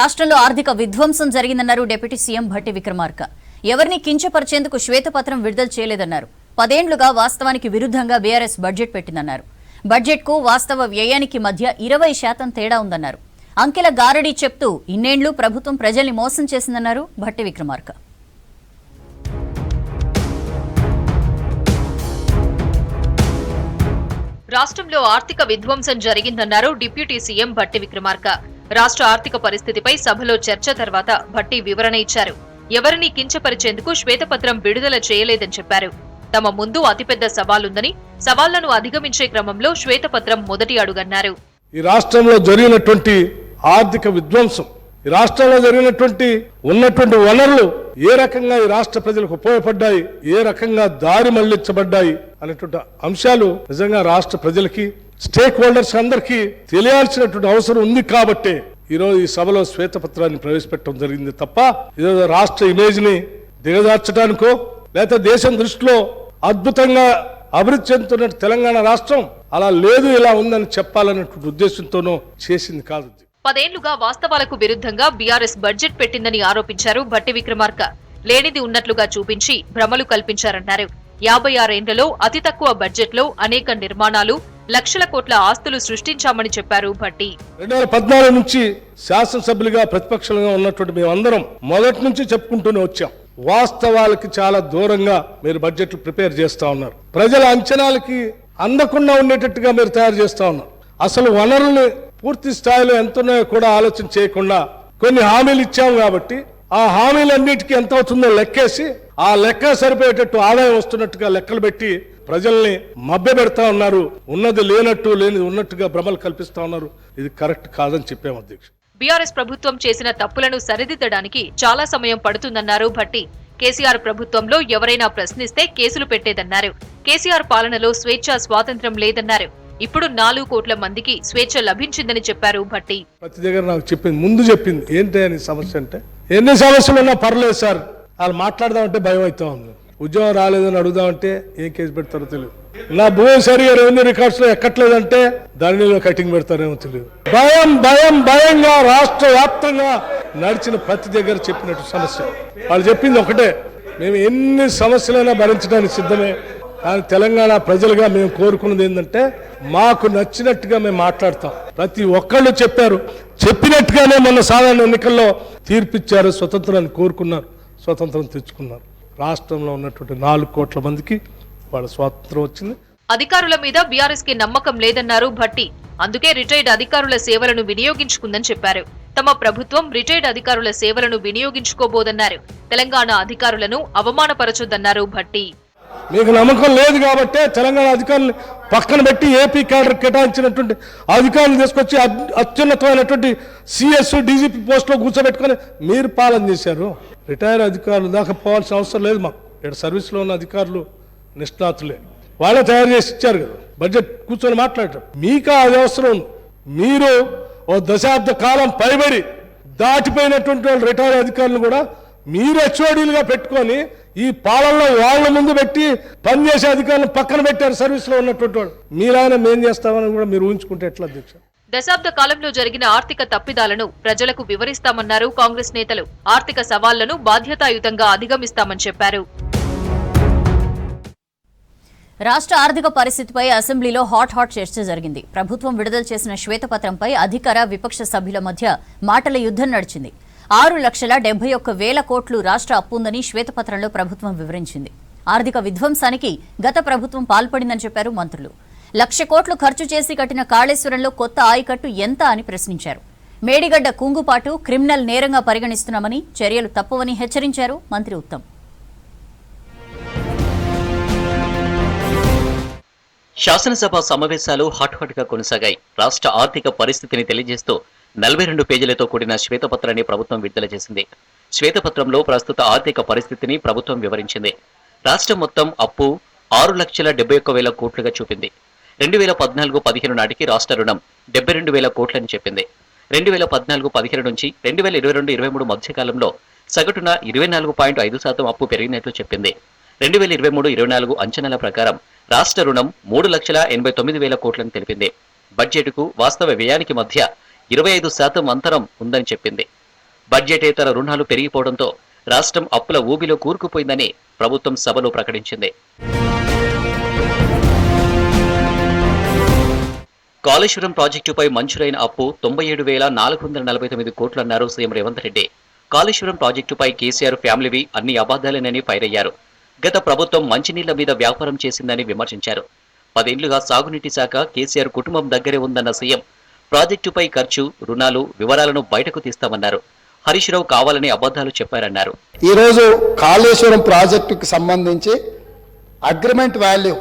రాష్ట్రంలో ఆర్థిక విధ్వంసం జరిగిందన్నారు డిప్యూటీ సీఎం భట్టి విక్రమార్క. ఎవరిని కించపరిచేందుకు శ్వేతపత్రం విడుదల చేయలేదన్నారు. 10 ఏళ్లుగా వాస్తవానికి విరుద్ధంగా బీఆర్ఎస్ బడ్జెట్ పెట్టిందన్నారు. బడ్జెట్కు వాస్తవ వ్యయానికి మధ్య 20% తేడా ఉందన్నారు. అంకెల గారడీ చెప్తూ ఇన్నేళ్లు ప్రభుత్వం ప్రజల్ని మోసం చేసిందన్నారు భట్టి విక్రమార్క. రాష్ట్రంలో ఆర్థిక విధ్వంసం జరిగిందన్నారు డిప్యూటీ సీఎం భట్టి విక్రమార్క. రాష్ట్ర ఆర్థిక పరిస్థితిపై సభలో చర్చ తర్వాత భట్టి వివరణ ఇచ్చారు. ఎవరిని కించపరిచేందుకు శ్వేతపత్రం విడుదల చేయలేదని చెప్పారు. తమ ముందు అతిపెద్ద సవాలుందని, సవాళ్లను అధిగమించే క్రమంలో శ్వేతపత్రం మొదటి అడుగన్నారు. ఈ రాష్ట్రంలో జరిగినటువంటి ఆర్థిక విధ్వంసం, ఈ రాష్ట్రంలో జరిగినటువంటి ఉన్నటువంటి వనరులు ఏ రకంగా ఈ రాష్ట్ర ప్రజలకు ఉపయోగపడ్డాయి, ఏ రకంగా దారి మళ్లించబడ్డాయి అనేటువంటి అంశాలు నిజంగా రాష్ట్ర ప్రజలకి, స్టేక్ హోల్డర్స్ అందరికీ తెలియాల్సినటువంటి అవసరం ఉంది. కాబట్టి ఈరోజు ఈ సభలో శ్వేతపత్రాన్ని ప్రవేశపెట్టడం జరిగింది తప్ప ఈరోజు రాష్ట్ర ఇమేజ్ ని దిగజార్చడానికో లేదా దేశం దృష్టిలో అద్భుతంగా అభివృద్ధి చెందుతున్న తెలంగాణ రాష్ట్రం అలా లేదు, ఇలా ఉందని చెప్పాలనేటువంటి ఉద్దేశంతోనూ చేసింది కాదు. 10 ఏళ్లుగా వాస్తవాలకు విరుద్ధంగా బీఆర్ఎస్ బడ్జెట్ పెట్టిందని ఆరోపించారు భట్టి విక్రమార్క. లేనిది ఉన్నట్లుగా చూపించి భ్రమలు కల్పించారన్నారు. 56 ఏళ్లలో అతి తక్కువ బడ్జెట్లో అనేక నిర్మాణాలు, లక్షల కోట్ల ఆస్తులు సృష్టించామని చెప్పారు భట్టి. 2014 నుంచి శాసనసభ్యులుగా ప్రతిపక్షంగా ఉన్నటువంటి మేమందరం మొదటి నుంచి చెప్పుకుంటూనే వచ్చాం. వాస్తవాలకి చాలా దూరంగా మీరు బడ్జెట్లు ప్రిపేర్ చేస్తా ఉన్నారు. ప్రజల అంచనాలకి అందకుండా ఉండేటట్టుగా మీరు తయారు చేస్తా ఉన్నారు. అసలు వనరుల్ని పూర్తి స్థాయిలో ఎంత ఉన్నాయో కూడా ఆలోచన చేయకుండా కొన్ని హామీలు ఇచ్చాము కాబట్టి ఆ హామీలన్నిటికీ ఎంత అవుతుందో లెక్కేసి ఆ లెక్క సరిపోయేటట్టు ఆదాయం వస్తున్నట్టుగా లెక్కలు పెట్టి ప్రజల్ని మభ్య పెడతా ఉన్నారు. ఉన్నది లేనట్టు, లేనిది ఉన్నట్టుగా భ్రమలు కల్పిస్తా ఉన్నారు. ఇది కరెక్ట్ కాదని చెప్పాము అధ్యక్ష. బీఆర్ఎస్ ప్రభుత్వం చేసిన తప్పులను సరిదిద్దడానికి చాలా సమయం పడుతుందన్నారు భట్టి. కేసీఆర్ ప్రభుత్వంలో ఎవరైనా ప్రశ్నిస్తే కేసులు పెట్టేదన్నారు. కేసీఆర్ పాలనలో స్వేచ్ఛ, స్వాతంత్ర్యం లేదన్నారు. ఇప్పుడు 4 కోట్ల మందికి స్వేచ్ఛ లభించిందని చెప్పారు భట్టి. ప్రతి దగ్గర నాకు చెప్పింది, ముందు చెప్పింది ఏంటి అని సమస్య అంటే, ఎన్ని సమస్యలు ఉన్నా పర్లేదు సార్, వాళ్ళు మాట్లాడదామంటే భయం అవుతా ఉంది. ఉద్యోగం రాలేదని అడుగుదామంటే ఏం కేసు పెడతారో తెలియదు. నా భూమి సరిగా రెవెన్యూ రికార్డ్స్ లో ఎక్కట్లేదంటే దానిలో కటింగ్ పెడతారేమో తెలియదు. భయం భయం భయంగా రాష్ట్ర వ్యాప్తంగా నడిచిన ప్రతి దగ్గర చెప్పినట్టు సమస్య. వాళ్ళు చెప్పింది ఒకటే, మేము ఎన్ని సమస్యలైనా భరించడానికి సిద్ధమే, కానీ తెలంగాణ ప్రజలుగా మేము కోరుకున్నది ఏంటంటే మాకు నచ్చినట్టుగా మేము మాట్లాడతాం. ప్రతి ఒక్కళ్ళు చెప్పారు, చెప్పినట్టుగానే మొన్న సాధారణ ఎన్నికల్లో తీర్పిచ్చారు. స్వతంత్రాన్ని కోరుకున్నారు, స్వతంత్రం తెచ్చుకున్నారు. రాష్ట్రంలో ఉన్నటువంటి 4 కోట్ల మందికి వాళ్ళ స్వాతంత్రం వచ్చింది. అధికారుల మీద బీఆర్ఎస్ కి నమ్మకం లేదన్నారు భట్టి. అందుకే రిటైర్డ్ అధికారుల సేవలను వినియోగించుకుందని చెప్పారు. తమ ప్రభుత్వం రిటైర్డ్ అధికారుల సేవలను వినియోగించుకోబోదన్నారు. తెలంగాణ అధికారులను అవమానపరచొద్దన్నారు భట్టి. మీకు నమ్మకం లేదు కాబట్టే తెలంగాణ అధికారులు పక్కన పెట్టి ఏపీ క్యాడర్ కేటాయించినటువంటి అధికారులు తీసుకొచ్చి అత్యున్నతమైనటువంటి సిఎస్, డీజీపీ పోస్టులో కూర్చోబెట్టుకొని మీరు పాలన చేశారు. రిటైర్ అధికారులు దాకా పోవాల్సిన అవసరం లేదు. మాకు ఇక్కడ సర్వీస్లో ఉన్న అధికారులు నిష్ణాతులే, వాళ్ళే తయారు చేసి ఇచ్చారు కదా. బడ్జెట్ కూర్చొని మాట్లాడటం మీకు అది అవసరం ఉంది. మీరు ఓ దశాబ్ద కాలం పైబడి దాటిపోయినటువంటి వాళ్ళు రిటైర్ అధికారులు కూడా మీరు హెచ్ఓడీలుగా పెట్టుకొని ఈ పాలనలో వాళ్ళ ముందు పెట్టి పనిచేసే అధికారులను పక్కన పెట్టారు సర్వీస్ లో ఉన్నటువంటి వాళ్ళు. మీరైనా మేం చేస్తామని కూడా మీరు ఊహించుకుంటే ఎట్లా అధ్యక్ష? దశాబ్ద కాలంలో జరిగిన ఆర్థిక తప్పిదాలను ప్రజలకు వివరిస్తామన్నారు కాంగ్రెస్ నేతలు. ఆర్థిక సవాళ్లను బాధ్యతాయుతంగా అధిగమిస్తామని చెప్పారు. రాష్ట్ర ఆర్థిక పరిస్థితిపై అసెంబ్లీలో హాట్ చర్చ జరిగింది. ప్రభుత్వం విడుదల చేసిన శ్వేతపత్రంపై అధికార, విపక్ష సభ్యుల మధ్య మాటల యుద్ధం నడిచింది. 6,71,000 కోట్లు రాష్ట్ర అప్పు ఉందని శ్వేతపత్రంలో ప్రభుత్వం వివరించింది. ఆర్థిక విధ్వంసానికి గత ప్రభుత్వం పాల్పడిందని చెప్పారు మంత్రులు. 1,00,000 కోట్లు ఖర్చు చేసి కట్టిన కాళేశ్వరంలో కొత్త ఆయకట్టు ఎంత అని ప్రశ్నించారు. మేడిగడ్డ కుంగుపాటు క్రిమినల్ నేరంగా పరిగణిస్తున్నామని, చర్యలు తప్పవని హెచ్చరించారు మంత్రి ఉత్తమ్. శాసనసభ సమావేశాలు హాట్ గా కొనసాగాయి. రాష్ట్ర ఆర్థిక పరిస్థితిని తెలియజేస్తూ 42 పేజీలతో కూడిన శ్వేతపత్రాన్ని ప్రభుత్వం విడుదల చేసింది. శ్వేతపత్రంలో ప్రస్తుత ఆర్థిక పరిస్థితిని ప్రభుత్వం వివరించింది. రాష్ట్రం మొత్తం అప్పు 6,71,000 కోట్లుగా చూపింది. 2014-15 నాటికి రాష్ట్ర రుణం 72,000 కోట్లని చెప్పింది. 2014-15 నుంచి 2022-23 మధ్యకాలంలో సగటున 24.5% అప్పు పెరిగినట్లు చెప్పింది. 2023-24 అంచనాల ప్రకారం రాష్ట్ర రుణం 3,89,000 కోట్లని తెలిపింది. బడ్జెట్కు వాస్తవ వ్యయానికి మధ్య 25% అంతరం ఉందని చెప్పింది. బడ్జెటేతర రుణాలు పెరిగిపోవడంతో రాష్ట్రం అప్పుల ఊబిలో కూరుకుపోయిందని ప్రభుత్వం సభలో ప్రకటించింది. కాళేశ్వరం ప్రాజెక్టుపై మంజూరైన అప్పు 97,449 కోట్లన్నారు సీఎం రేవంత్ రెడ్డి. కాళేశ్వరం ప్రాజెక్టుపై కేసీఆర్ ఫ్యామిలీవి అన్ని అబద్దాలేనని ఫైరయ్యారు. గత ప్రభుత్వం మంచినీళ్ల మీద వ్యాపారం చేసిందని విమర్శించారు. 10 ఏళ్లుగా సాగునీటి శాఖ కేసీఆర్ కుటుంబం దగ్గరే ఉందన్న సీఎం ప్రాజెక్టుపై ఖర్చు, రుణాలు వివరాలను బయటకు తీస్తామన్నారు. హరీష్ రావు కావాలని అబద్దాలు చెప్పారన్నారు. ఈరోజు కాళేశ్వరం ప్రాజెక్టుకు సంబంధించి అగ్రిమెంట్ వాల్యూ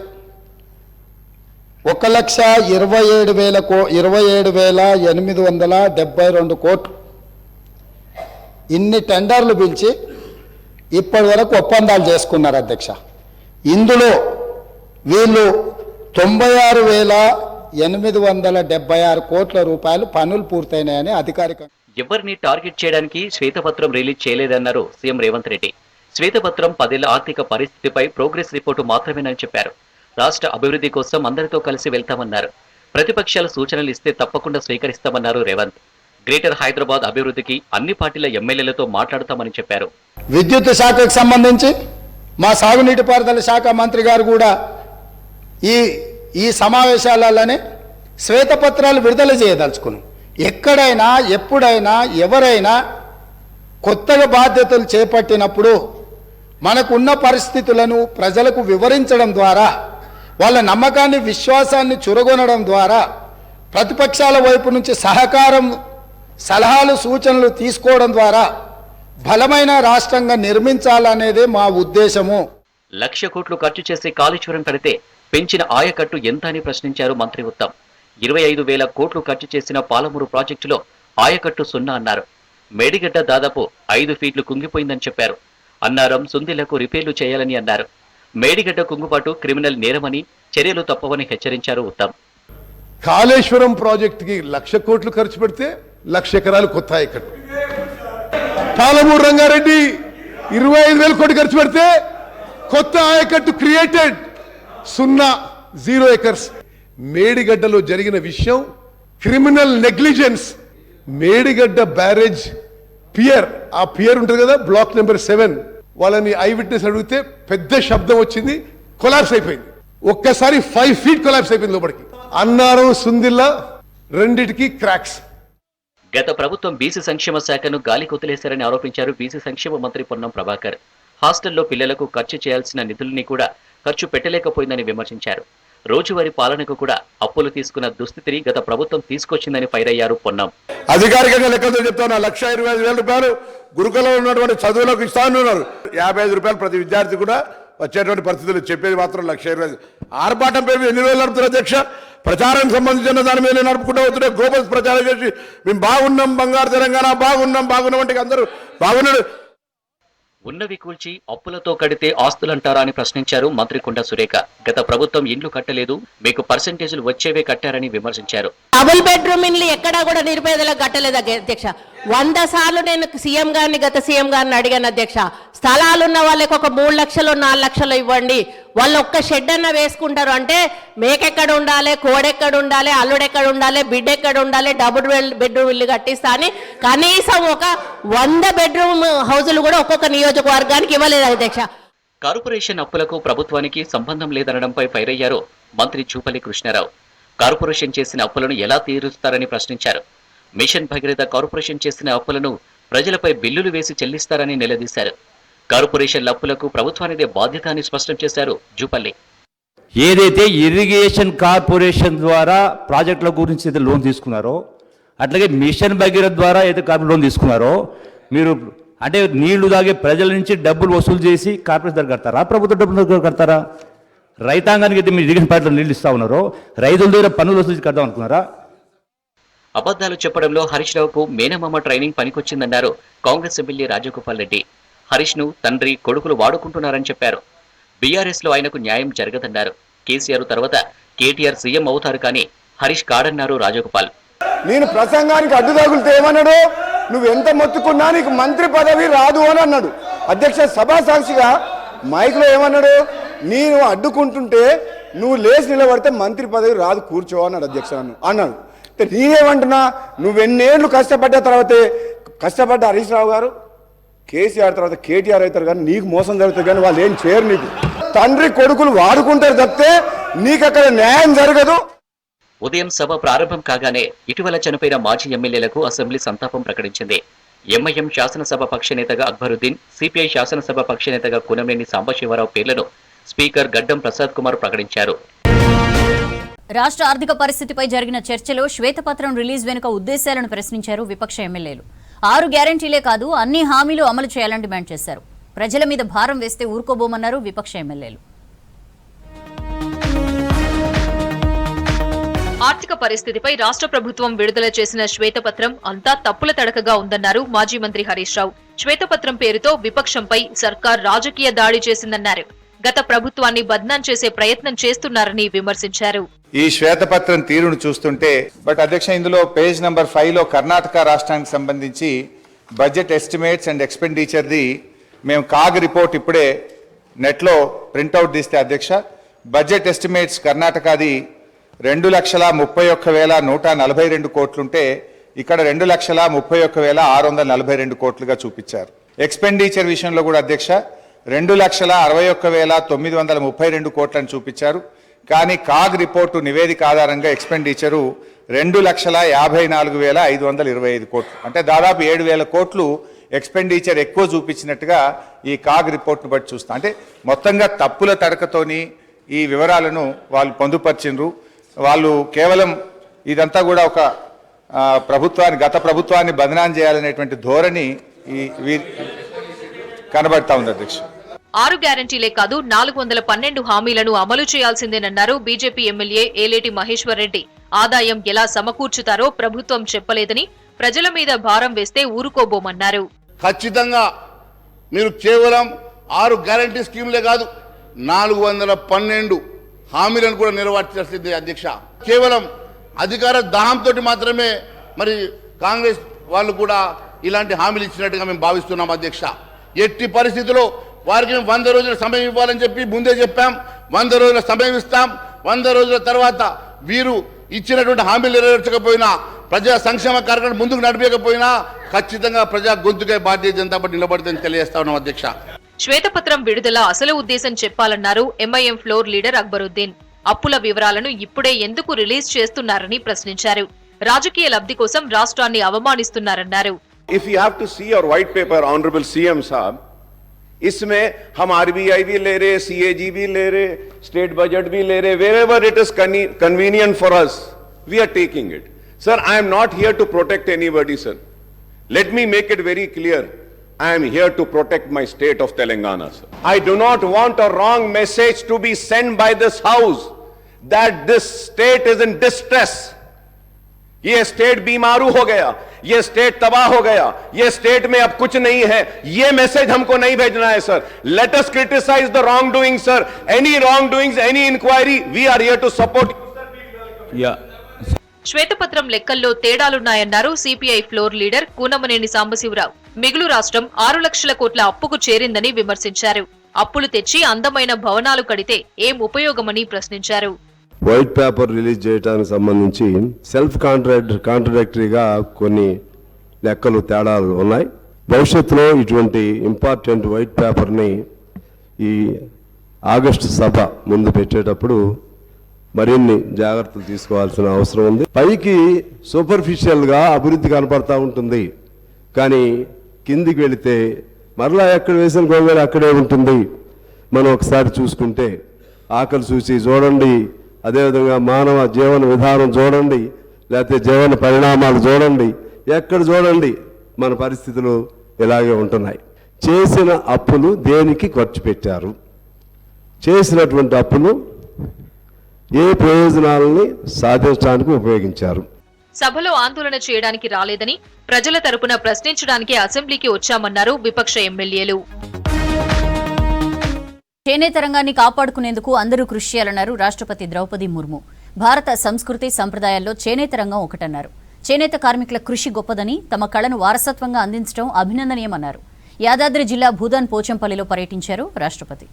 1,27,872 కోట్లు. ఇన్ని టెండర్లు పిలిచి ఇప్పటి వరకు ఒప్పందాలు చేసుకున్నారు అధ్యక్ష. ఇందులో వీళ్ళు 96,876 కోట్ల రూపాయలు పనులు పూర్తయినాయని అధికారికంగా. ఎవరిని టార్గెట్ చేయడానికి శ్వేతపత్రం రిలీజ్ చేయలేదన్నారు సీఎం రేవంత్ రెడ్డి. శ్వేతపత్రం 10 ఏళ్ల ఆర్థిక పరిస్థితిపై ప్రోగ్రెస్ రిపోర్టు మాత్రమేనని చెప్పారు. రాష్ట్ర అభివృద్ధి కోసం అందరితో కలిసి వెళ్తామన్నారు. ప్రతిపక్షాలు సూచనలు ఇస్తే తప్పకుండా స్వీకరిస్తామన్నారు రేవంత్. గ్రేటర్ హైదరాబాద్ అభివృద్ధికి అన్ని పార్టీల ఎమ్మెల్యేలతో మాట్లాడతామని చెప్పారు. విద్యుత్ శాఖకు సంబంధించి మా సాగునీటి పారుదల శాఖ మంత్రి గారు కూడా ఈ సమావేశాలలోనే శ్వేతపత్రాలు విడుదల చేయదలుచుకున్నాం. ఎక్కడైనా ఎప్పుడైనా ఎవరైనా కొత్తగా బాధ్యతలు చేపట్టినప్పుడు మనకున్న పరిస్థితులను ప్రజలకు వివరించడం ద్వారా, వాళ్ళ నమ్మకాన్ని విశ్వాసాన్ని చురగొనడం ద్వారా, ప్రతిపక్షాల వైపు నుంచి సహకారం, సలహాలు, సూచనలు తీసుకోవడం ద్వారా బలమైన రాష్ట్రంగా నిర్మించాలనేదే మా ఉద్దేశము. 1,00,000 కోట్లు ఖర్చు చేసి కాళేశ్వరం కడితే పెంచిన ఆయకట్టు ఎంత అని ప్రశ్నించారు మంత్రి ఉత్తమ్. 25,000 కోట్లు ఖర్చు చేసిన పాలమూరు ప్రాజెక్టులో ఆయకట్టు 0 అన్నారు. మేడిగడ్డ దాదాపు 5 ఫీట్లు కుంగిపోయిందని చెప్పారు. అన్నారం, సుందిలకు రిపేర్లు చేయాలని అన్నారు. మేడిగడ్డ కుంగుబాటు క్రిమినల్ నేరమని, చర్యలు తప్పవని హెచ్చరించారు ఉత్తమ్. కాళేశ్వరం ప్రాజెక్టుకి 1,00,000 కోట్లు ఖర్చు పెడితే 1,00,000 ఎకరాలు కొత్త ఆయకట్టు. పాలమూరు రంగారెడ్డి 25,000 కోట్లు ఖర్చు పెడితే కొత్త ఆయకట్టు క్రియేటెడ్ 0 ఏకర్స్. మేడిగడ్డలో జరిగిన విషయం criminal negligence. Medigadda barrage pier, ఆ పియర్ ఉంటుంది కదా, బ్లాక్ నెంబర్ 7, వాళ్ళని ఐ విట్నెస్ అడిగితే పెద్ద శబ్దం వచ్చింది, కొలాప్స్ అయిపోయింది. ఒక్కసారి 5 ఫీట్ కొలాప్స్ అయిపోయింది లోపలికి. అన్నారం, సుందిల్లా రెండిటికి క్రాక్స్. గత ప్రభుత్వం బీసీ సంక్షేమ శాఖను గాలి కొత్తలేశారని ఆరోపించారు బీసీ సంక్షేమ మంత్రి పొన్నం ప్రభాకర్. హాస్టల్లో పిల్లలకు ఖర్చు చేయాల్సిన నిధుల్ని కూడా ఖర్చు పెట్టలేకపోయిందని విమర్శించారు. రోజువారీ పాలనకు కూడా అప్పులు తీసుకున్న దుస్థితిని గత ప్రభుత్వం తీసుకొచ్చిందని ఫైర్ అయ్యారు పొన్నం. అధికారికంగా లెక్కతో చెప్తాను, 1,25,000 రూపాయలు గురుకులంలో ఉన్నటువంటి చదువులకు ఇస్తానున్నారు. 55 రూపాయలు ప్రతి విద్యార్థి కూడా వచ్చేటువంటి పరిస్థితులు. చెప్పేది మాత్రం 1,20,000. ఆర్భాటం పేరు ఎన్ని రోజులు నడుపుతారు అధ్యక్ష? ప్రచారానికి సంబంధించిన దాని మీద నడుపుకుంటూ అవుతుంటే గ్లోబల్స్ ప్రచారం చేసి మేము బాగున్నాం, బంగారు తెలంగాణ బాగున్నాం అంటే అందరూ బాగున్నాడు. ఉన్నవి కూల్చి అప్పులతో కడితే ఆస్తులంటారా అని ప్రశ్నించారు మంత్రి కొండ సురేఖ. గత ప్రభుత్వం ఇండ్లు కట్టలేదు, మీకు పర్సెంటేజీలు వచ్చేవే కట్టారని విమర్శించారు. డబుల్ బెడ్రూమ్ ఇండ్లు ఎక్కడా కూడా నిరుపేదలకు కట్టలేదు అధ్యక్ష. 100 సార్లు నేను గత సీఎం గారిని అడిగాను అధ్యక్ష. స్థలాలు ఉన్న వాళ్ళకి ఒక 3 లక్షలు 4 లక్షలు ఇవ్వండి, వాళ్ళు ఒక్క షెడ్ అన్న వేసుకుంటారు. అంటే మేకెక్కడ ఉండాలి, కోడెక్కడ ఉండాలి, అల్లుడెక్కడ ఉండాలి, బిడ్డెక్కడ ఉండాలి, డబుల్ బెడ్రూమ్ ఇల్లు కట్టిస్తా అని కనీసం ఒక 100 బెడ్రూమ్ హౌజులు కూడా ఒక్కొక్క నియోజకవర్గానికి ఇవ్వలేదు అధ్యక్ష. కార్పొరేషన్ అప్పులకు ప్రభుత్వానికి సంబంధం లేదనడంపై ఫైర్ అయ్యారు మంత్రి చూపల్లి కృష్ణారావు. కార్పొరేషన్ చేసిన అప్పులను ఎలా తీరుస్తారని ప్రశ్నించారు. మిషన్ భగీరథ కార్పొరేషన్ చేసిన అప్పులను ప్రజలపై బిల్లులు వేసి చెల్లిస్తారని నిలదీశారు. కార్పొరేషన్ అప్పులకు ప్రభుత్వానిదే బాధ్యత అని స్పష్టం చేశారు జూపల్లి. ఏదైతే ఇరిగేషన్ కార్పొరేషన్ ద్వారా ప్రాజెక్టుల గురించి అయితే లోన్ తీసుకున్నారో, అట్లాగే మిషన్ భగీరథ ద్వారా అయితే కార్పొరేట్ లోన్ తీసుకున్నారో, మీరు అంటే నీళ్లు తాగే ప్రజల నుంచి డబ్బులు వసూలు చేసి కార్పొరేషన్ దగ్గర కడతారా, ప్రభుత్వ డబ్బుల దగ్గర కడతారా? రైతాంగానికి అయితే మీరు ఇరిగేషన్ పార్టీలో నీళ్లు ఇస్తా ఉన్నారో, రైతుల దగ్గర పన్నులు వసూలు కడదాం అనుకున్నారా? అబద్ధాలు చెప్పడంలో హరీష్ రావుకు మేనమామ ట్రైనింగ్ పనికొచ్చిందన్నారు కాంగ్రెస్ ఎమ్మెల్యే రాజగోపాల్ రెడ్డి. హరీష్ ను తండ్రి, కొడుకులు వాడుకుంటున్నారని చెప్పారు. బీఆర్ఎస్ లో ఆయనకు న్యాయం జరగదన్నారు. కేసీఆర్ తర్వాత కేటీఆర్ సీఎం అవుతారు కానీ హరీష్ కాడన్నారు రాజగోపాల్. నేను ప్రసంగానికి అడ్డు తగులుతే ఏమన్నాడు, నువ్వు ఎంత మొత్తుకున్నా నీకు మంత్రి పదవి రాదు అని అన్నాడు. అధ్యక్ష సభా సాక్షిగా మైక్లో ఏమన్నాడు, నేను అడ్డుకుంటుంటే నువ్వు లేచి నిలబడితే మంత్రి పదవి రాదు, కూర్చో అన్నాడు అధ్యక్ష అన్నాడు. నేనేమంటున్నా, నువ్వెన్నేళ్లు కష్టపడ్డ తర్వాతే కష్టపడ్డ హరీష్ రావు గారు కేసీఆర్ తర్వాత కేటీఆర్ అవుతారు, కానీ నీకు మోసం జరుగుతుంది, కానీ వాళ్ళు ఏం చేయరు. నీకు తండ్రి కొడుకులు వాడుకుంటారు తప్పితే నీకు అక్కడ న్యాయం జరగదు. ఉదయం సభ ప్రారంభం కాగానే ఇటీవల చనిపోయిన మాజీ ఎమ్మెల్యేలకు అసెంబ్లీ సంతాపం ప్రకటించింది. ఎంఐఎం శాసనసభ పక్షనేతగా అక్బరుద్దీన్, సిపిఐ శాసనసభ పక్షనేతగా కూనంనేని సాంబశివరావు పేర్లను స్పీకర్ గడ్డం ప్రసాద్ కుమార్ ప్రకటించారు. రాష్ట్ర ఆర్థిక పరిస్థితిపై జరిగిన చర్చలో శ్వేతపత్రం రిలీజ్ వెనుక ఉద్దేశాలను ప్రశ్నించారు విపక్ష ఎమ్మెల్యేలు. 6 గ్యారంటీలే కాదు, అన్ని హామీలు అమలు చేయాలని డిమాండ్ చేశారు. ప్రజల మీద భారం వేస్తే ఊరుకోబోమన్నారు విపక్ష ఎమ్మెల్యేలు. ఆర్థిక పరిస్థితిపై రాష్ట్ర ప్రభుత్వం విడుదల చేసిన శ్వేతపత్రం అంతా తప్పుల తడకగా ఉందన్నారు మాజీ మంత్రి హరీష్ రావు. శ్వేతపత్రం పేరుతో విపక్షంపై సర్కార్ రాజకీయ దాడి చేసిందన్నారు. గత ప్రభుత్వాన్ని బద్నాం చేసే ప్రయత్నం చేస్తున్నారని విమర్శించారు. ఈ శ్వేతపత్రం తీరును చూస్తుంటే అధ్యక్ష, ఇందులో పేజ్ నంబర్ 5లో కర్ణాటక రాష్ట్రానికి సంబంధించి బడ్జెట్ ఎస్టిమేట్స్ అండ్ ఎక్స్పెండిచర్ది మేము కాగ్ రిపోర్ట్ ఇప్పుడే నెట్లో ప్రింట్అవుట్ తీస్తే అధ్యక్ష, బడ్జెట్ ఎస్టిమేట్స్ కర్ణాటకది 2,31,142 కోట్లుంటే ఇక్కడ 2,31,642 కోట్లుగా చూపించారు. ఎక్స్పెండిచర్ విషయంలో కూడా అధ్యక్ష 2,61,932 కోట్లను చూపించారు. కానీ కాగ్ రిపోర్టు నివేదిక ఆధారంగా ఎక్స్పెండిచరు 2,54,525 కోట్లు, అంటే దాదాపు 7,000 కోట్లు ఎక్స్పెండిచర్ ఎక్కువ చూపించినట్టుగా ఈ కాగ్ రిపోర్ట్ను బట్టి చూస్తాం. అంటే మొత్తంగా తప్పుల తడకతోని ఈ వివరాలను వాళ్ళు పొందుపరిచిండ్రు. వాళ్ళు కేవలం ఇదంతా కూడా ఒక గత ప్రభుత్వాన్ని బదనాం చేయాలనేటువంటి ధోరణి కనబడతా ఉంది అధ్యక్ష. 6 గ్యారంటీలే కాదు, 412 హామీలను అమలు చేయాల్సిందేనన్నారు బీజేపీ ఎమ్మెల్యే ఏలేటి మహేశ్వర్ రెడ్డి. ఆదాయం ఎలా సమకూర్చుతారో ప్రభుత్వం చెప్పలేదని, ప్రజల మీద భారం వేస్తే ఊరుకోబోమన్నారు. ఖచ్చితంగా మీరు కేవలం 6 గ్యారంటీ స్కీమ్లే కాదు, 412 హామీలను కూడా నెరవేర్చాల్సిందే అధ్యక్ష. కేవలం అధికార దాహంతో మాత్రమే మరి కాంగ్రెస్ వాళ్ళు కూడా ఇలాంటి హామీలు ఇచ్చినట్టుగా మేము భావిస్తున్నాం అధ్యక్ష. ఎట్టి పరిస్థితుల్లో వారికి 100 రోజుల సమయం ఇవ్వాలని చెప్పి ముందే చెప్పాం. 100 రోజుల సమయం ఇస్తాం. 100 రోజుల తర్వాత వీరు ఇచ్చినటువంటి హామీలు నెరవేర్చకపోయినా, ప్రజా సంక్షేమ కార్యక్రమం ముందుకు నడిపేయకపోయినా ఖచ్చితంగా ప్రజా గొంతుకే భారతీయ జనతా పార్టీ నిలబడుతుందని తెలియజేస్తా ఉన్నాం అధ్యక్ష. శ్వేతపత్రం విడుదల అసలు ఉద్దేశం చెప్పాలన్నారు ఎంఐఎం ఫ్లోర్ లీడర్ అక్బరుద్దీన్. అప్పుల వివరాలను ఇప్పుడే ఎందుకు రిలీజ్ చేస్తున్నారని ప్రశ్నించారు. రాజకీయ లబ్ధి కోసం రాష్ట్రాన్ని అవమానిస్తున్నారన్నారు. If you have to see your white paper, honorable CM साहब, इसमें हम RBI भी ले रहे, CAG भी ले रहे, state budget भी ले रहे, wherever it is convenient for us, we are taking it. Sir, I am not here to protect anybody, sir. Let me make it very clear. I am here to protect my state of Telangana, sir. I do not want a wrong message to be sent by this house that this state is in distress. ये state बीमारू हो गया, ये state तबाह हो गया, ये state में अब कुछ नहीं है, ये मैसेज हमको नहीं भेजना है sir. Let us criticize the wrongdoing, sir. Any wrongdoings, any inquiry, we are here to support. Yeah. శ్వేతపత్రం లెక్కల్లో తేడాలున్నాయన్నారు CPI floor leader Koonamneni Sambasiva Rao. మిగులు రాష్ట్రం 6 లక్షల కోట్ల అప్పుకు చేరిందని విమర్శించారు. అప్పులు తెచ్చి అందమైన భవనాలు కడితే ఏం ఉపయోగమని ప్రశ్నించారు. వైట్ పేపర్ రిలీజ్ చేయడానికి సంబంధించి సెల్ఫ్ కాంట్రడిక్టరీగా కొన్ని లెక్కలు తేడాలు ఉన్నాయి. భవిష్యత్తులో ఇటువంటి ఇంపార్టెంట్ వైట్ పేపర్ని ఈ ఆగస్టు సభ ముందు పెట్టేటప్పుడు మరిన్ని జాగ్రత్తలు తీసుకోవాల్సిన అవసరం ఉంది. పైకి సూపర్ఫిషియల్గా అభివృద్ధి కనపడతా ఉంటుంది, కానీ కిందికి వెళితే మరలా ఎక్కడ వేసిన గోంగూర అక్కడే ఉంటుంది. మనం ఒకసారి చూసుకుంటే ఆకలి చూసి చూడండి, అదేవిధంగా మానవ జీవన విధానం చూడండి, లేకపోతే జీవన పరిణామాలు చూడండి, ఎక్కడ చూడండి మన పరిస్థితులు ఇలాగే ఉంటున్నాయి. చేసిన అప్పులు దేనికి ఖర్చు పెట్టారు, చేసినటువంటి అప్పులు ఏ ప్రయోజనాలని సాధించడానికి ఉపయోగించారు. సభలో ఆందోళన చేయడానికి రాలేదని, ప్రజల తరపున ప్రశ్నించడానికి అసెంబ్లీకి వచ్చామన్నారు విపక్ష ఎమ్మెల్యేలు. చేనేత రంగాన్ని కాపాడుకునేందుకు అందరూ కృషి చేయాలన్నారు రాష్ట్రపతి ద్రౌపది ముర్ము. భారత సంస్కృతి సంప్రదాయాల్లో చేనేత రంగం ఒకటన్నారు. చేనేత కార్మికుల కృషి గొప్పదని, తమ కళను వారసత్వంగా అందించడం అభినందనీయమన్నారు. యాదాద్రి జిల్లా భూదాన్ పోచంపల్లిలో పర్యటించారు రాష్ట్రపతి.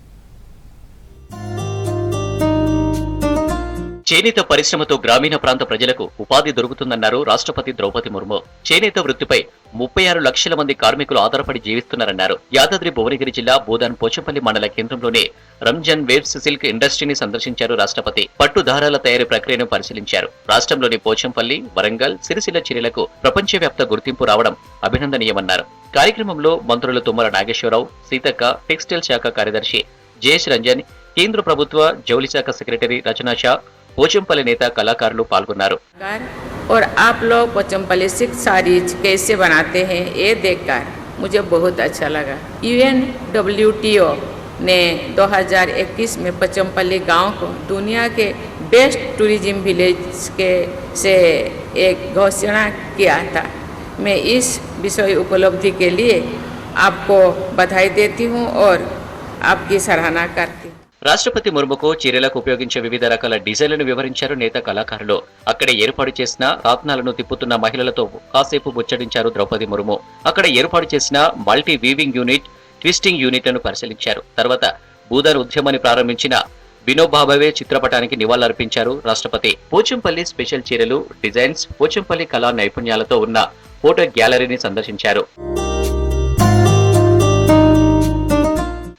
చేనేత పరిశ్రమతో గ్రామీణ ప్రాంత ప్రజలకు ఉపాధి దొరుకుతుందన్నారు రాష్ట్రపతి ద్రౌపది ముర్ము. చేనేత వృత్తిపై 36 లక్షల మంది కార్మికులు ఆధారపడి జీవిస్తున్నారన్నారు. యాదాద్రి భువనగిరి జిల్లా బోధన్ పోచంపల్లి మండల కేంద్రంలోని రంజాన్ వేవ్స్ సిల్క్ ఇండస్ట్రీని సందర్శించారు రాష్ట్రపతి. పట్టు దారాల తయారీ ప్రక్రియను పరిశీలించారు. రాష్ట్రంలోని పోచంపల్లి, వరంగల్, సిరిసిల్ల చీరలకు ప్రపంచవ్యాప్త గుర్తింపు రావడం అభినందనీయమన్నారు. కార్యక్రమంలో మంత్రులు తుమ్మల నాగేశ్వరరావు, సీతక్క, టెక్స్టైల్ శాఖ కార్యదర్శి జయేష్ రంజన్, కేంద్ర ప్రభుత్వ జౌళి శాఖ సెక్రటరీ రచనా షా, పోచంపల్లి నేత కళాకారులు పాల్గొన్నారు. और आप लोग पोचमपल्ली सिल्क साड़ीज कैसे बनाते हैं ये देखकर मुझे बहुत अच्छा लगा. UNWTO ने 2021 में पोचमपल्ली गांव को दुनिया के बेस्ट टूरिज्म विलेज के से एक घोषणा किया था. मैं इस विषय उपलब्धि के लिए आपको बधाई देती हूँ और आपकी सराहना करती हूँ. రాష్ట్రపతి ముర్ముకు చీరలకు ఉపయోగించే వివిధ రకాల డిజైన్లను వివరించారు నేత కళాకారులు. అక్కడే ఏర్పాటు చేసిన రత్నాలను తిప్పుతున్న మహిళలతో కాసేపు ముచ్చటించారు ద్రౌపది ముర్ము. అక్కడ ఏర్పాటు చేసిన మల్టీ వీవింగ్ యూనిట్, ట్విస్టింగ్ యూనిట్లను పరిశీలించారు. తర్వాత భూదాన్ ఉద్యమాన్ని ప్రారంభించిన వినోబా భావే చిత్రపటానికి నివాళులర్పించారు రాష్ట్రపతి. పోచంపల్లి స్పెషల్ చీరలు, డిజైన్స్, పోచంపల్లి కళా నైపుణ్యాలతో ఉన్న ఫోటో గ్యాలరీని సందర్శించారు.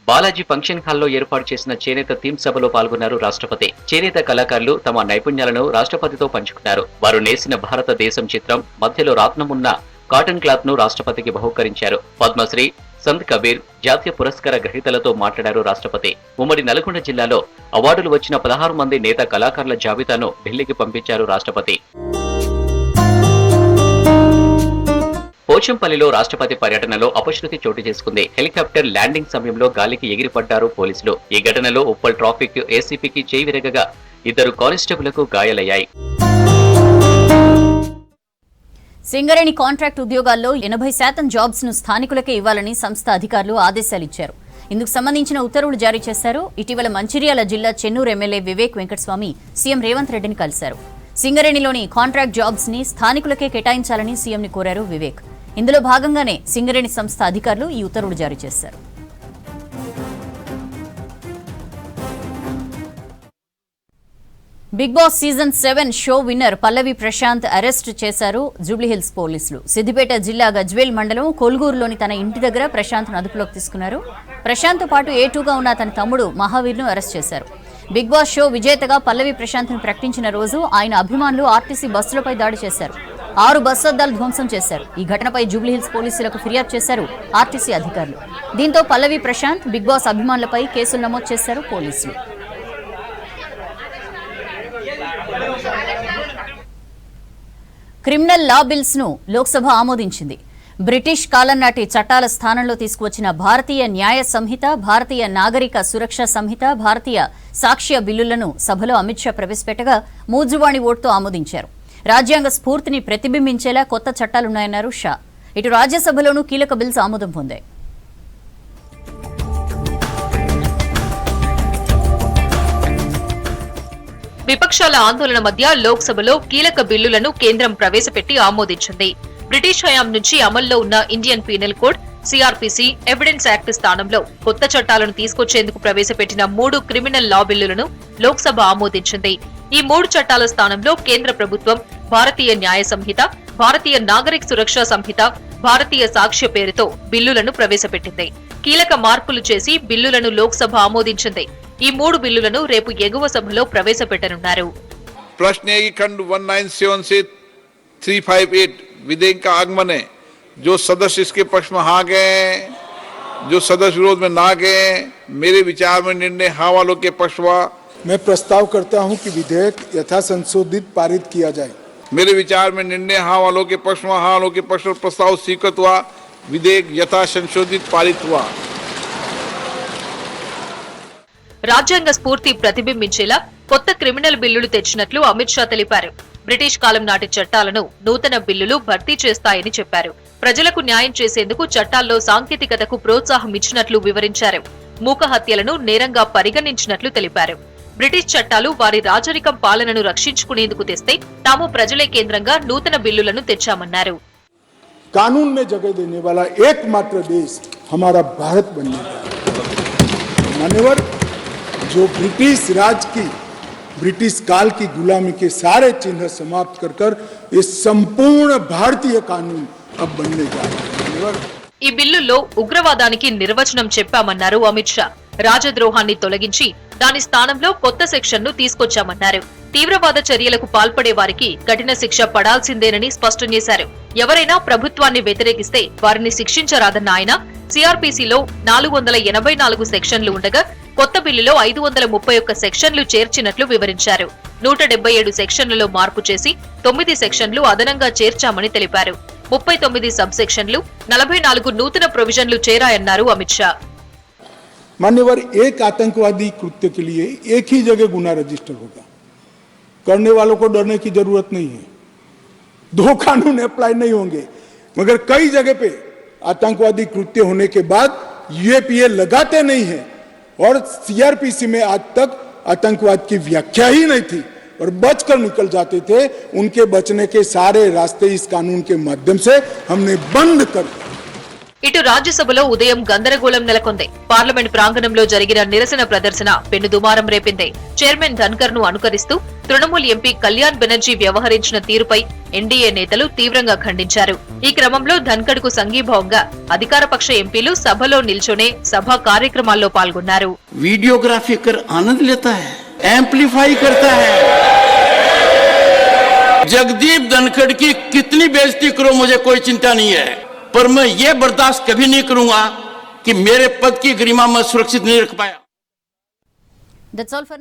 బాలాజీ ఫంక్షన్ హాల్లో ఏర్పాటు చేసిన చేనేత థీమ్ సభలో పాల్గొన్నారు రాష్ట్రపతి. చేనేత కళాకారులు తమ నైపుణ్యాలను రాష్ట్రపతితో పంచుకున్నారు. వారు నేసిన భారతదేశం చిత్రం మధ్యలో రత్నం ఉన్న కాటన్ క్లాత్ ను రాష్ట్రపతికి బహూకరించారు. పద్మశ్రీ, సంత్ కబీర్, జాతీయ పురస్కార గ్రహీతలతో మాట్లాడారు రాష్ట్రపతి. ఉమ్మడి నల్గొండ జిల్లాలో అవార్డులు వచ్చిన 16 మంది నేత కళాకారుల జాబితాను ఢిల్లీకి పంపించారు రాష్ట్రపతి. పోచంపల్లిలో రాష్ట్రపతి పర్యటనలో అపశృతి చోటు చేసుకుంది. హెలికాప్టర్ ల్యాండింగ్ సమయంలో గాలికి ఎగిరిపడ్డారు పోలీసులు. ఈ ఘటనలో ఉప్పల్ ట్రాఫిక్ ఏసీపీకి చేయి విరగగా 2 కానిస్టేబుళ్లకు గాయాలయ్యాయి. సింగరేణి కాంట్రాక్ట్ ఉద్యోగాల్లో 80% జాబ్స్ ను స్థానికులకే ఇవ్వాలని సంస్థ అధికారులు ఆదేశాలిచ్చారు. ఇందుకు సంబంధించిన ఉత్తర్వులు జారీ చేశారు. ఇటీవల మంచిర్యాల జిల్లా చెన్నూరు ఎమ్మెల్యే వివేక్ వెంకటస్వామి సీఎం రేవంత్ రెడ్డిని కలిశారు. సింగరేణిలోని కాంట్రాక్ట్ జాబ్స్ ని స్థానికులకే కేటాయించాలని సీఎంని కోరారు వివేక్. ఇందులో భాగంగానే సింగరేణి సంస్థ అధికారులు ఈ ఉత్తర్వులు జారీ చేశారు. Bigg Boss season 7 show winner Pallavi Prashanth arrest చేశారు జూబ్లీహిల్స్ పోలీసులు. సిద్దిపేట జిల్లా గజ్వేల్ మండలం కొల్గూరులోని తన ఇంటి దగ్గర ప్రశాంత్ను అదుపులోకి తీసుకున్నారు. ప్రశాంత్తో పాటు A2గా ఉన్న తన తమ్ముడు మహావీర్ను అరెస్ట్ చేశారు. బిగ్ బాస్ షో విజేతగా పల్లవి ప్రశాంత్ను ప్రకటించిన రోజు ఆయన అభిమానులు ఆర్టీసీ బస్సులపై దాడి చేశారు. 6 బస్సు అద్దాలు ధ్వంసం చేశారు. ఈ ఘటనపై జూబ్లీహిల్స్ పోలీసులకు ఫిర్యాదు చేశారు ఆర్టీసీ అధికారులు. దీంతో పల్లవి ప్రశాంత్, బిగ్ బాస్ అభిమానులపై కేసులు నమోదు చేశారు పోలీసులు. క్రిమినల్ లా బిల్స్ ను లోక్సభ ఆమోదించింది. బ్రిటిష్ కాలం నాటి చట్టాల స్థానంలో తీసుకువచ్చిన భారతీయ న్యాయ సంహిత, భారతీయ నాగరిక సురక్ష సంహిత, భారతీయ సాక్ష్య బిల్లులను సభలో అమిత్ షా ప్రవేశపెట్టగా మూజువాణి ఓటుతో ఆమోదించారు. రాజ్యాంగ స్ఫూర్తిని ప్రతిబింబించేలా కొత్త చట్టాలున్నాయన్నారు షా. ఇటు రాజ్యసభలోనూ కీలక బిల్స్ ఆమోదం పొందాయి. విపక్షాల ఆందోళన మధ్య లోక్సభలో కీలక బిల్లులను కేంద్రం ప్రవేశపెట్టి ఆమోదించింది. బ్రిటిష్ హయాం నుంచి అమల్లో ఉన్న Indian penal code, CrPC, evidence act స్థానంలో కొత్త చట్టాలను తీసుకొచ్చేందుకు ప్రవేశపెట్టిన 3 క్రిమినల్ లా బిల్లులను లోక్సభ ఆమోదించింది. ఈ 3 చట్టాల స్థానంలో కేంద్ర ప్రభుత్వం భారతీయ న్యాయ సంహిత, భారతీయ నాగరిక సురక్ష సంహిత, భారతీయ సాక్ష్య పేరుతో బిల్లులను ప్రవేశపెట్టింది. కీలక మార్పులు చేసి బిల్లులను లోక్సభ ఆమోదించింది. ఈ 3 బిల్లులను రేపు ఎగువ సభలో ప్రవేశపెట్టనున్నారు. प्रश्न है कि खंड 197 से 358 विधेयक का आगमन है. जो सदस्य इसके पक्ष में हाँ गए, जो सदस्य विरोध में ना गए, मेरे विचार में निर्णय हाँ वालों के पक्ष हुआ. मैं प्रस्ताव करता हूं कि विधेयक यथा संशोधित पारित किया जाए. मेरे विचार में निर्णय हाँ वालों के पक्ष में हाँ वालों के पक्ष में प्रस्ताव स्वीकृत हुआ. विधेयक यथा संशोधित पारित हुआ. రాజ్యాంగ స్ఫూర్తి ప్రతిబింబించేలా కొత్త క్రిమినల్ బిల్లులు తెచ్చినట్లు అమిత్ షా తెలిపారు. బ్రిటిష్ కాలం నాటి చట్టాలను నూతన బిల్లులు భర్తీ చేస్తాయని చెప్పారు. ప్రజలకు న్యాయం చేసేందుకు చట్టాల్లో సాంకేతికతకు ప్రోత్సాహం ఇచ్చినట్లు వివరించారు. మూక హత్యలను నేరంగా పరిగణించినట్లు తెలిపారు. బ్రిటిష్ చట్టాలు వారి రాజరికం పాలనను రక్షించుకునేందుకు తెస్తే తాము ప్రజలే కేంద్రంగా నూతన బిల్లులను తెచ్చామన్నారు. कानून में जगह देने वाला एकमात्र देश हमारा भारत बनने का मान्यवर जो ब्रिटिश राज की ब्रिटिश काल की गुलामी के सारे चिन्ह समाप्त कर कर ये संपूर्ण भारतीय कानून अब बनने जा रहा है। ఈ బిల్లుల్లో ఉగ్రవాదానికి నిర్వచనం చెప్పామన్నారు అమిత్ షా. రాజద్రోహాన్ని తొలగించి దాని స్థానంలో కొత్త సెక్షన్ను తీసుకొచ్చామన్నారు. తీవ్రవాద చర్యలకు పాల్పడే వారికి కఠిన శిక్ష పడాల్సిందేనని స్పష్టం చేశారు. ఎవరైనా ప్రభుత్వాన్ని వ్యతిరేకిస్తే వారిని శిక్షించరాదన్న ఆయన సిఆర్పీసీలో 484 సెక్షన్లు ఉండగా కొత్త బిల్లులో 531 సెక్షన్లు చేర్చినట్లు వివరించారు. 177 సెక్షన్లలో మార్పు చేసి 9 సెక్షన్లు అదనంగా చేర్చామని తెలిపారు. 39 సబ్ సెక్షన్లు 44 నూతన ప్రొవిజన్లు చేరాయన్నారు అమిత్ షా. मान्यवर, एक आतंकवादी कृत्य के लिए एक ही जगह गुना रजिस्टर होगा, करने वालों को डरने की जरूरत नहीं है। 2 कानून अप्लाई नहीं होंगे, मगर कई जगह पे आतंकवादी कृत्य होने के बाद यूएपीए लगाते नहीं है और सीआरपीसी में आज तक आतंकवाद की व्याख्या ही नहीं थी और बचकर निकल जाते थे। उनके बचने के सारे रास्ते इस कानून के माध्यम से हमने बंद कर दिए। ఇటు రాజ్యసభలో ఉదయం గందరగోళం నెలకొంది. పార్లమెంట్ ప్రాంగణంలో జరిగిన నిరసన ప్రదర్శన పెనుదుమారం రేపింది. చైర్మన్ ధన్కర్ ను అనుకరిస్తూ తృణమూల్ ఎంపీ కళ్యాణ్ బెనర్జీ వ్యవహరించిన తీరుపై ఎన్డీఏ నేతలు తీవ్రంగా ఖండించారు. ఈ క్రమంలో ధన్కర్ కు సంఘీభావంగా అధికారపక్ష ఎంపీలు సభలో నిల్చొనే సభా కార్యక్రమాల్లో పాల్గొన్నారు. वीडियोग्राफी कर आनंद लेता है, एम्पलीफाई करता है। जगदीप धनखड़ की कितनी बेइज्जती करो मुझे कोई चिंता नहीं है, पर मैं ये बर्दाश्त कभी नहीं करूंगा कि मेरे पद की गरिमा मैं सुरक्षित नहीं रख पाया। That's all for now.